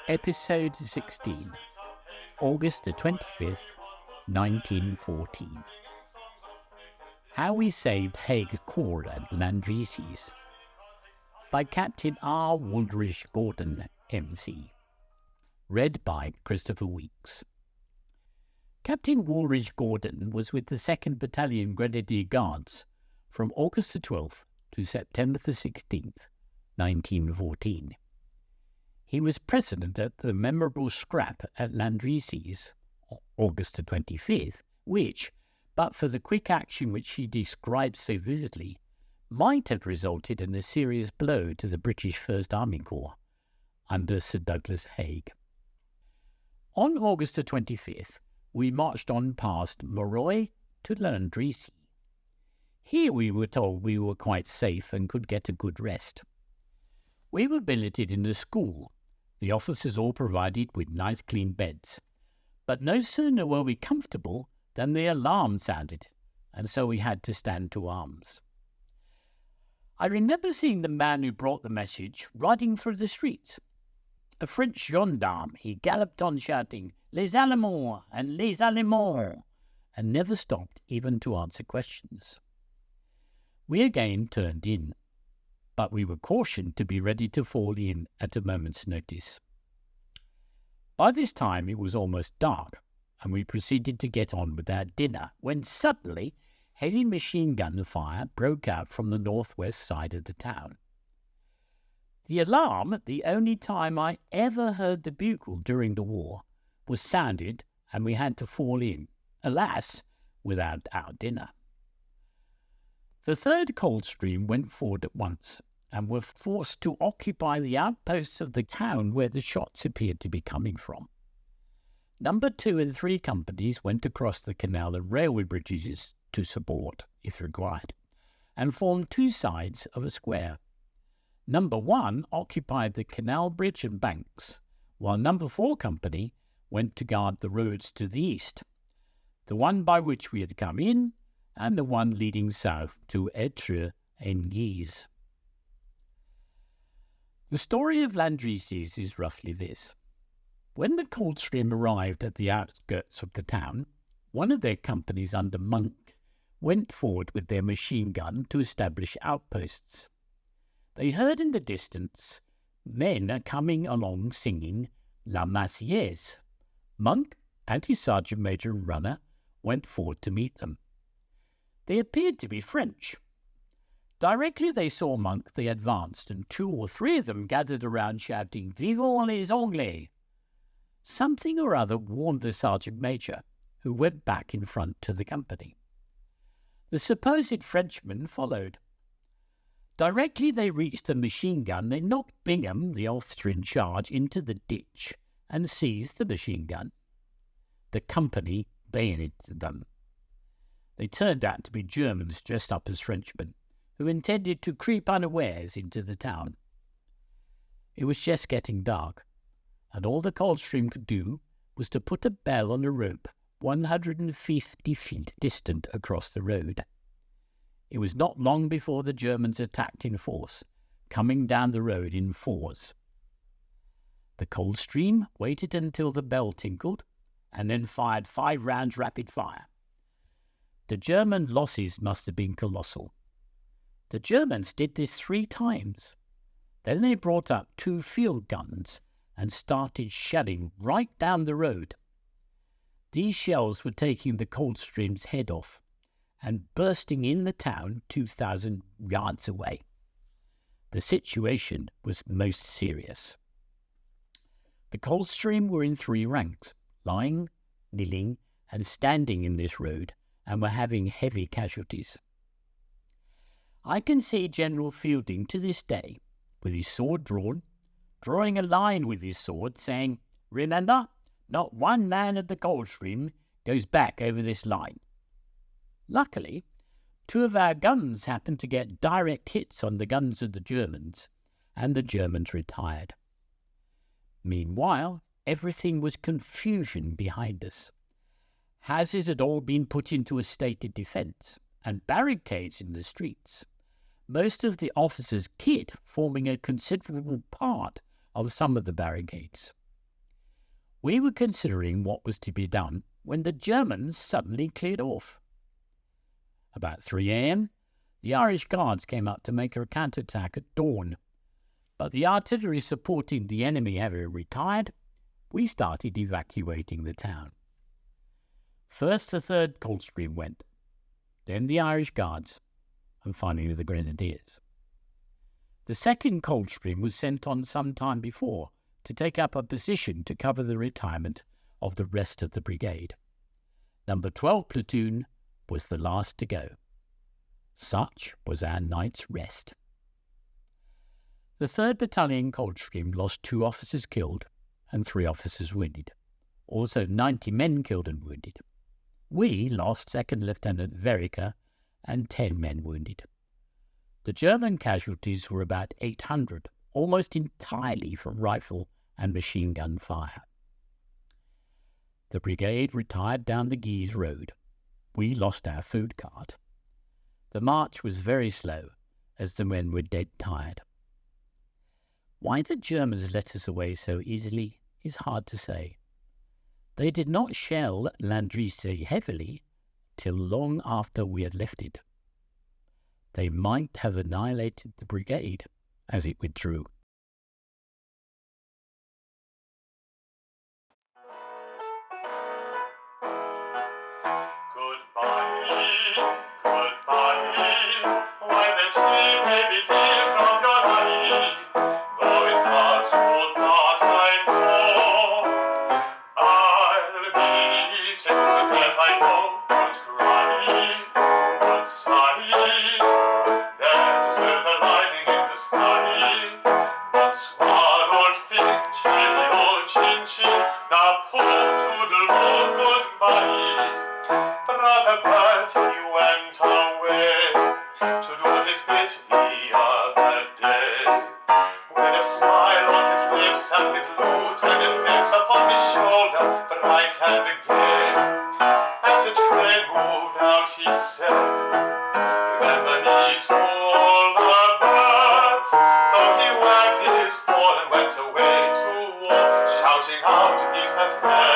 Episode 16, August the 25th, 1914. How we saved Haig Corps at Landrecies, by Captain R. Wolrige Gordon, MC. Read by Christopher Weeks. Captain Wolrige Gordon was with the 2nd Battalion Grenadier Guards from August the 12th to September the 16th, 1914. He was present at the memorable scrap at Landrecies, August the 25th, which, but for the quick action which he describes so vividly, might have resulted in a serious blow to the British First Army Corps under Sir Douglas Haig. On August the 25th, we marched on past Wolrige to Landrecies. Here we were told we were quite safe and could get a good rest. We were billeted in a school, the officers all provided with nice clean beds. But no sooner were we comfortable than the alarm sounded, and so we had to stand to arms. I remember seeing the man who brought the message riding through the streets. A French gendarme, he galloped on shouting, "Les Allemands and les Allemands," and never stopped even to answer questions. We again turned in, but we were cautioned to be ready to fall in at a moment's notice. By this time it was almost dark, and we proceeded to get on with our dinner, when suddenly heavy machine gun fire broke out from the northwest side of the town. The alarm, the only time I ever heard the bugle during the war, was sounded, and we had to fall in, alas, without our dinner. The 3rd Coldstream went forward at once, and were forced to occupy the outposts of the town where the shots appeared to be coming from. Number 2 and 3 companies went across the canal and railway bridges to support, if required, and formed 2 sides of a square. Number 1 occupied the canal bridge and banks, while Number 4 company went to guard the roads to the east, the one by which we had come in, and the one leading south to Ch3 and Guise. The story of Landrecies is roughly this. When the Coldstream arrived at the outskirts of the town, one of their companies under Monk went forward with their machine gun to establish outposts. They heard in the distance men coming along singing La Marseillaise. Monk and his sergeant major and runner went forward to meet them. They appeared to be French. Directly they saw Monk, they advanced, and 2 or 3 of them gathered around shouting, "Vivons les Anglais!" Something or other warned the sergeant major, who went back in front to the company. The supposed Frenchmen followed. Directly they reached the machine gun, they knocked Bingham, the officer in charge, into the ditch and seized the machine gun. The company bayoneted them. They turned out to be Germans dressed up as Frenchmen, who intended to creep unawares into the town. It was just getting dark, and all the Coldstream could do was to put a bell on a rope 150 feet distant across the road. It was not long before the Germans attacked in force, coming down the road in 4s. The Coldstream waited until the bell tinkled, and then fired 5 rounds rapid fire. The German losses must have been colossal. The Germans did this 3 times. Then they brought up 2 field guns and started shelling right down the road. These shells were taking the Coldstream's head off and bursting in the town 2,000 yards away. The situation was most serious. The Coldstream were in 3 ranks, lying, kneeling, and standing in this road, and were having heavy casualties. I can see General Fielding to this day, with his sword drawn, drawing a line with his sword, saying, "Remember, not one man of the Coldstream goes back over this line." Luckily, 2 of our guns happened to get direct hits on the guns of the Germans, and the Germans retired. Meanwhile, everything was confusion behind us. Houses had all been put into a state of defence, and barricades in the streets. most of the officers' kit forming a considerable part of some of the barricades. We were considering what was to be done when the Germans suddenly cleared off. About 3 a.m, the Irish Guards came up to make a counterattack at dawn, but the artillery supporting the enemy having retired, we started evacuating the town. First the 3rd Coldstream went, then the Irish Guards, and finally the Grenadiers. The 2nd Coldstream was sent on some time before to take up a position to cover the retirement of the rest of the brigade. Number 12 platoon was the last to go. Such was our night's rest. The 3rd Battalion Coldstream lost 2 officers killed and 3 officers wounded, also 90 men killed and wounded. We lost 2nd Lieutenant Verica and 10 men wounded. The German casualties were about 800, almost entirely from rifle and machine gun fire. The brigade retired down the Guise Road. We lost our food cart. The march was very slow, as the men were dead tired. Why the Germans let us away so easily is hard to say. They did not shell Landrecies heavily till long after we had left it. They might have annihilated the brigade as it withdrew. Shouting out these pathetic